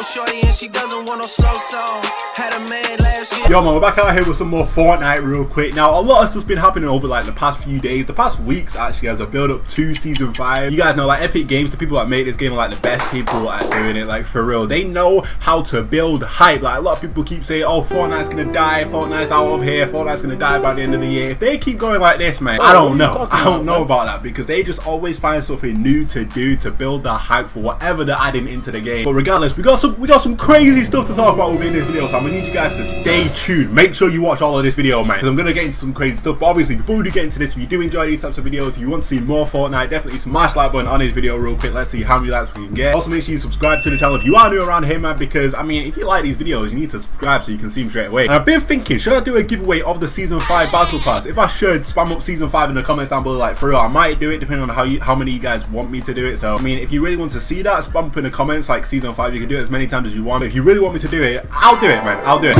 no shorty and she doesn't want no slow song. Had a man last year. Yo man, we're back out here with some more Fortnite real quick. Now a lot of stuff's been happening over like the past few days, the past weeks actually, as a build up to season 5. You guys know like Epic Games, the people that make this game are like the best people at doing it, like for real. They know how to build hype. Like a lot of people keep saying, oh, Fortnite's gonna die, Fortnite's out of here, Fortnite's gonna die by the end of the year. If they keep going like this, man, I don't know about that, because they just always find something new to do to build the hype for whatever they're adding into the game. But regardless, we got some crazy stuff to talk about within this video, so I'm gonna need you guys to stay tuned. Make sure you watch all of this video, man, because I'm gonna get into some crazy stuff. But obviously, before we do get into this, if you do enjoy these types of videos, if you want to see more Fortnite, definitely smash that button on this video real quick. Let's see how many likes we can get. Also, make sure you subscribe to the channel if you are new around here, man, because I mean, if you like these videos, you need to subscribe so you can see them straight away. And I've been thinking, should I do a giveaway of the season 5 battle pass? If I should, spam up season 5 in the comments down below. Like for real, I might do it depending on how many of you guys want me to do it. So I mean, if you really want to see that, spam up in the comments like season 5. You can do it as many times as you want. But if you really want me to do it, I'll do it, man. I'll do it.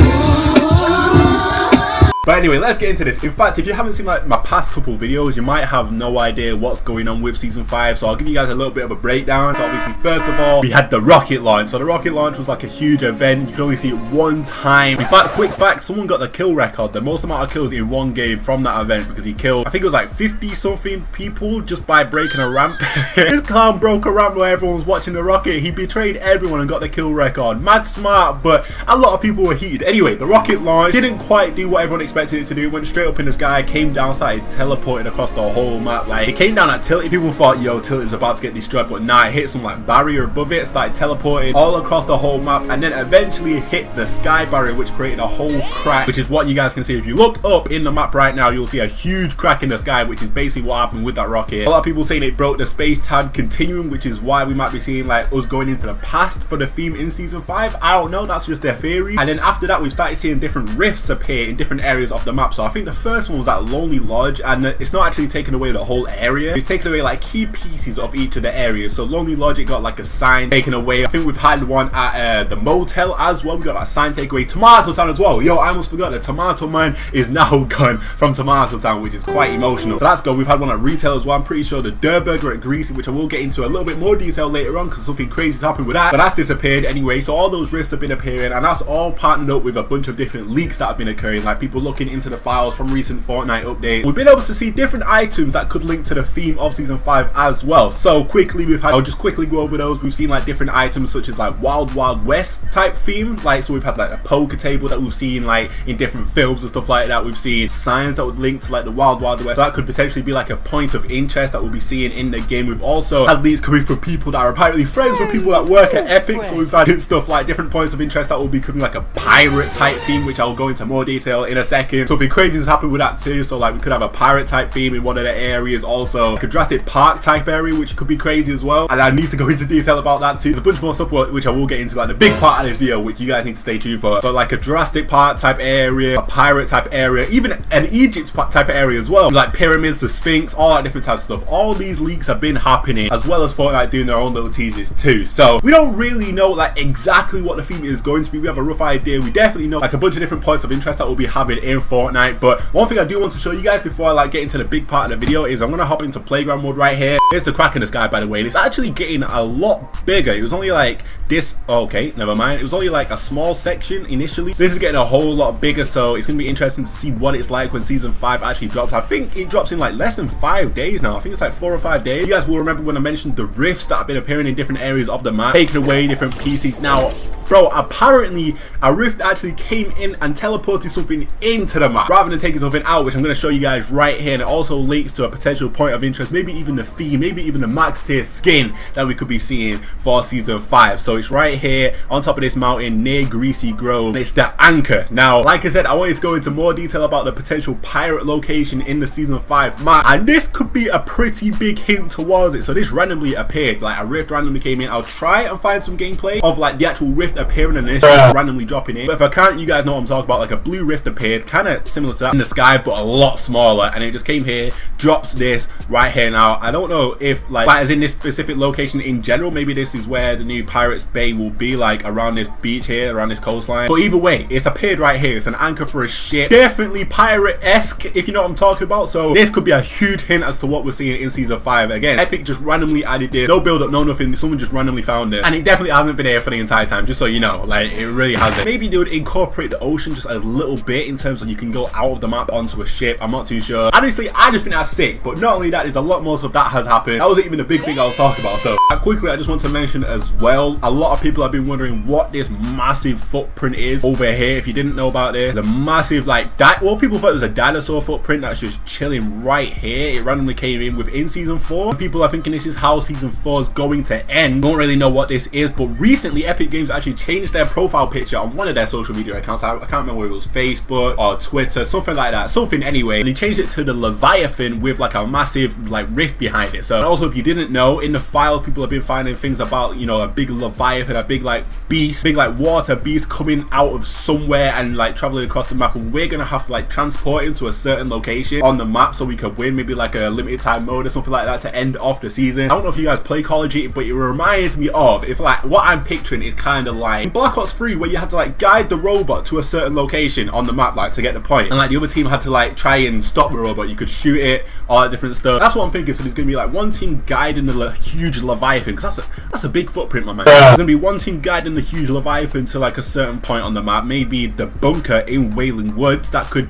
But anyway, let's get into this. In fact, if you haven't seen like my past couple videos, you might have no idea what's going on with season 5. So I'll give you guys a little bit of a breakdown. So obviously, first of all, we had the rocket launch. So the rocket launch was like a huge event. You can only see it one time. In fact, quick fact, someone got the kill record, the most amount of kills in one game from that event, because he killed, I think it was like 50 something people just by breaking a ramp. This clown broke a ramp where everyone was watching the rocket. He betrayed everyone and got the kill record. Mad smart, but a lot of people were heated. Anyway, the rocket launch didn't quite do what everyone expected it to do. It went straight up in the sky, came down, started teleporting across the whole map. Like it came down at Tilted. People thought, yo, Tilted was about to get destroyed, but nah, it hit some like barrier above it, started teleporting all across the whole map, and then eventually hit the sky barrier, which created a whole crack, which is what you guys can see. If you look up in the map right now, you'll see a huge crack in the sky, which is basically what happened with that rocket. A lot of people saying it broke the space tab continuum, which is why we might be seeing like us going into the past for the theme in season 5. I don't know, that's just their theory. And then after that, we started seeing different rifts appear in different areas of the map. So I think the first one was at Lonely Lodge, and it's not actually taking away the whole area, it's taking away like key pieces of each of the areas. So Lonely Lodge, it got like a sign taken away. I think we've had one at the motel as well. We got that sign taken away. Tomato Town as well. Yo, I almost forgot that Tomato Man is now gone from Tomato Town, which is quite emotional. So that's good. We've had one at retail as well. I'm pretty sure the Burger at Greasy, which I will get into a little bit more detail later on because something crazy has happened with that, but that's disappeared anyway. So all those rifts have been appearing, and that's all partnered up with a bunch of different leaks that have been occurring, like people looking into the files from recent Fortnite update. We've been able to see different items that could link to the theme of season 5 as well. So quickly, I'll just quickly go over those. We've seen like different items such as like Wild West type theme, like so we've had like a poker table that we've seen like in different films and stuff like that. We've seen signs that would link to like the Wild West. So that could potentially be like a point of interest that we'll be seeing in the game. We've also had leads coming from people that are apparently friends with people that work at Epic. So we've had stuff like different points of interest that will be becoming like a pirate type theme, which I'll go into more detail in a second. Something crazy has happened with that too. So like we could have a pirate type theme in one of the areas, also like a Jurassic Park type area, which could be crazy as well, and I need to go into detail about that too. There's a bunch more stuff which I will get into, like the big part of this video, which you guys need to stay tuned for. So like a Jurassic Park type area, a pirate type area, even an Egypt type of area as well, like pyramids, the Sphinx, all that different types of stuff. All these leaks have been happening, as well as Fortnite doing their own little teasers too. So we don't really know like exactly what the theme is going to be. We have a rough idea. We definitely know like a bunch of different points of interest that we'll be having in Fortnite. But one thing I do want to show you guys before I like get into the big part of the video is I'm gonna hop into playground mode right here. Here's the crack in the sky, by the way, and it's actually getting a lot bigger. It was only like this, okay, never mind, it was only like a small section initially. This is getting a whole lot bigger, so it's gonna be interesting to see what it's like when season 5 actually drops. I think it drops in like less than 5 days now. I think it's like 4 or 5 days. You guys will remember when I mentioned the rifts that have been appearing in different areas of the map, taking away different pieces. Now bro, apparently a rift actually came in and teleported something into the map rather than taking something out, which I'm going to show you guys right here. And it also links to a potential point of interest, maybe even the theme, maybe even the max tier skin that we could be seeing for season 5. So it's right here on top of this mountain near Greasy Grove. It's the anchor. Now, like I said, I wanted to go into more detail about the potential pirate location in the season 5 map, and this could be a pretty big hint towards it. So this randomly appeared, like a rift randomly came in. I'll try and find some gameplay of like the actual rift appearing and this randomly dropping in, but if I can't, you guys know what I'm talking about. Like a blue rift appeared, kind of similar to that in the sky, but a lot smaller, and it just came here, drops this right here. Now I don't know if like as in this specific location in general, maybe this is where the new Pirates Bay will be, like around this beach here, around this coastline. But either way, it's appeared right here. It's an anchor for a ship, definitely pirate-esque, if you know what I'm talking about. So this could be a huge hint as to what we're seeing in season 5. Again, Epic just randomly added this, no build up, no nothing, someone just randomly found it, and it definitely hasn't been here for the entire time, just so you know, like it really hasn't. Maybe they would incorporate the ocean just a little bit in terms of you can go out of the map onto a ship. I'm not too sure. Honestly, I just think that's sick. But not only that, there's a lot more stuff that has happened. That wasn't even the big thing I was talking about. So quickly, I just want to mention as well, a lot of people have been wondering what this massive footprint is over here. If you didn't know about this, there's a massive like well, people thought it was a dinosaur footprint that's just chilling right here. It randomly came in within season 4. People are thinking this is how season 4 is going to end. Don't really know what this is, but recently Epic Games actually changed their profile picture on one of their social media accounts. I can't remember whether it was Facebook or Twitter, something like that, something anyway, and he changed it to the Leviathan with like a massive like rift behind it. So also, if you didn't know, in the files people have been finding things about, you know, a big Leviathan, a big like beast, big like water beast coming out of somewhere and like traveling across the map, and we're gonna have to like transport him to a certain location on the map so we could win, maybe like a limited time mode or something like that to end off the season. I don't know if you guys play Call of Duty, but it reminds me of, if like what I'm picturing is kind of like in Black Ops 3, where you had to like guide the robot to a certain location on the map, like to get the point, and like the other team had to like try and stop the robot. You could shoot it, all that different stuff. That's what I'm thinking. So there's gonna be like one team guiding the huge Leviathan, because that's a big footprint, my man. There's gonna be one team guiding the huge Leviathan to like a certain point on the map, maybe the bunker in Wailing Woods. That could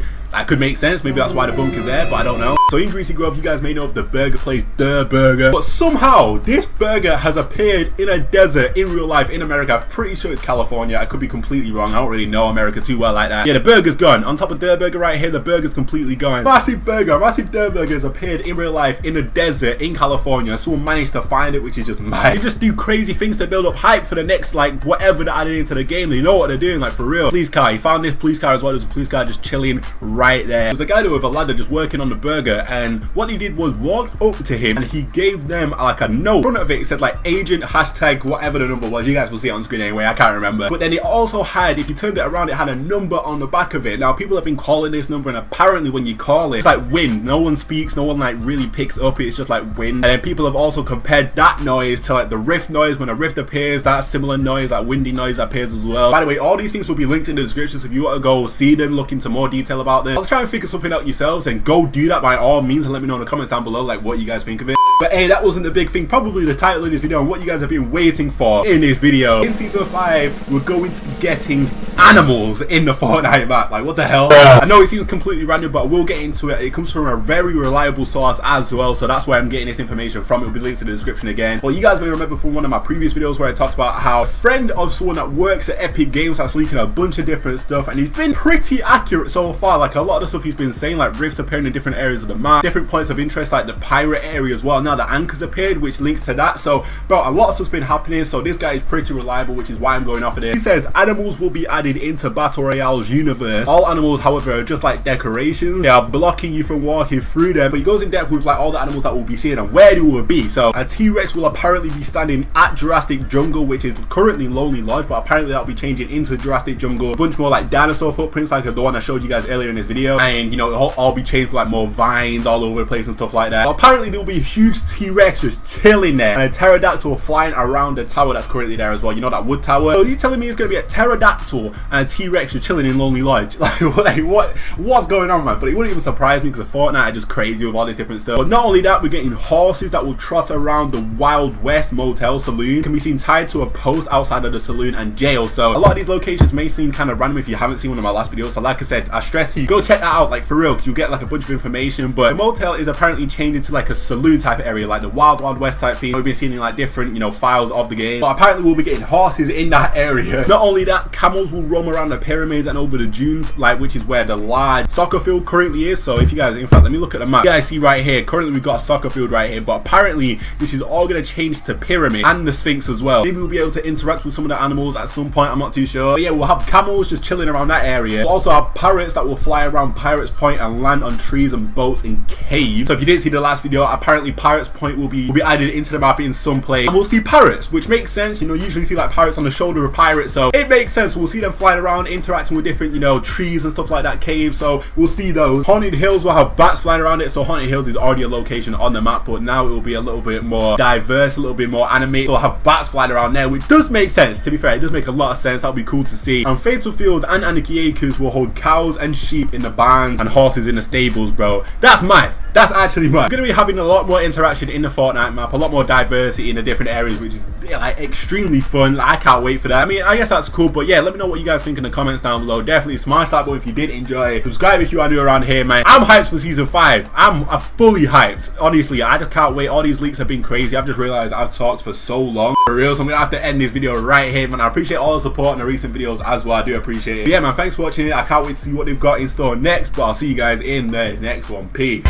make sense. Maybe that's why the bunker's there, but I don't know. So in Greasy Grove, you guys may know of the burger place, The Burger, but somehow this burger has appeared in a desert in real life in America. I'm pretty sure it's California. I could be completely wrong. I don't really know America too well like that. Yeah, the burger's gone. On top of The Burger right here, the burger's completely gone. Massive burger, massive The Burger has appeared in real life in a desert in California. Someone managed to find it, which is just mad. They just do crazy things to build up hype for the next like whatever they're adding into the game. They know what they're doing, like for real. Police car, he found this police car as well. There's a police car just chilling right there. There's a guy there with a ladder just working on the burger, and what he did was walk up to him and he gave them like a note. In front of it, it said like agent hashtag whatever the number was. You guys will see it on screen anyway, I can't remember. But then it also had, if you turned it around, it had a number on the back of it. Now people have been calling this number, and apparently when you call it, it's like wind. No one speaks, no one like really picks up. It's just like wind. And then people have also compared that noise to like the rift noise. When a rift appears, that similar noise, that windy noise appears as well. By the way, all these things will be linked in the description, so if you want to go see them, look into more detail about this, I'll try and figure something out yourselves, and go do that by all means, and let me know in the comments down below like what you guys think of it. But hey, that wasn't the big thing. Probably the title of this video and what you guys have been waiting for in this video. In season 5, we're going to be getting animals in the Fortnite map. Like what the hell? I know it seems completely random, but we'll get into it. It comes from a very reliable source as well, so that's where I'm getting this information from. It will be linked in the description again. But you guys may remember from one of my previous videos where I talked about how a friend of someone that works at Epic Games that's leaking a bunch of different stuff, and he's been pretty accurate so far. Like a lot of the stuff he's been saying, like rifts appearing in different areas of the map, different points of interest, like the pirate area as well. Now the anchors appeared, which links to that. So bro, a lot of stuff's been happening, so this guy is pretty reliable, which is why I'm going off of this. He says animals will be added into Battle Royale's universe. All animals, however, are just like decorations. They are blocking you from walking through them. But he goes in depth with like all the animals that we'll be seeing and where they will be. So a T-Rex will apparently be standing at Jurassic Jungle, which is currently Lonely Lodge, but apparently that'll be changing into Jurassic Jungle. A bunch more like dinosaur footprints, like the one I showed you guys earlier in this video, and you know it'll all be changed for like more vines all over the place and stuff like that. But apparently there'll be a huge T-Rex just chilling there, and a pterodactyl flying around the tower that's currently there as well. You know that wood tower? So you're telling me it's gonna be a pterodactyl and a T-Rex just chilling in Lonely Lodge? Like what's going on, man? But it wouldn't even surprise me, because the Fortnite are just crazy with all this different stuff. But not only that, we're getting horses that will trot around the Wild West Motel saloon. Can be seen tied to a post outside of the saloon and jail. So a lot of these locations may seem kind of random if you haven't seen one of my last videos. So like I said, I stress to you, go check that out, like for real, because you'll get like a bunch of information. But the motel is apparently changed into like a saloon type of area, like the Wild West type thing. We've been seeing like different, you know, files of the game. But apparently we'll be getting horses in that area. Not only that, camels will roam around the pyramids and over the dunes, like which is where the large soccer field currently is. So if you guys, in fact, let me look at the map. You guys see right here, currently we've got a soccer field right here, but apparently this is all going to change to pyramid and the Sphinx as well. Maybe we'll be able to interact with some of the animals at some point, I'm not too sure. But yeah, we'll have camels just chilling around that area. We'll also have parrots that will fly around Pirates Point and land on trees and boats in caves. So if you didn't see the last video, apparently Pirates Point will be added into the map in some place, and we'll see parrots, which makes sense. You know, usually see like pirates on the shoulder of pirates, so it makes sense. We'll see them flying around, interacting with different, you know, trees and stuff like that, caves. So we'll see those. Haunted Hills will have bats flying around it. So Haunted Hills is already a location on the map, but now it will be a little bit more diverse, a little bit more animated. So we'll have bats flying around there, which does make sense. To be fair, it does make a lot of sense. That'll be cool to see. And Fatal Fields and Anarchy Acres will hold cows and sheep in the barns and horses in the stables, bro. That's mad. That's actually mad. We're going to be having a lot more interaction in the Fortnite map, a lot more diversity in the different areas, which is like extremely fun. Like, I can't wait for that. I mean, I guess that's cool, but yeah, let me know what you guys think in the comments down below. Definitely smash that button if you did enjoy. Subscribe if you are new around here, man. I'm hyped for season 5. I'm fully hyped. Honestly, I just can't wait. All these leaks have been crazy. I've just realized I've talked for so long. For real, so I'm gonna have to end this video right here, man. I appreciate all the support in the recent videos as well. I do appreciate it. But yeah, man, thanks for watching it. I can't wait to see what they've got in store next, but I'll see you guys in the next one. Peace.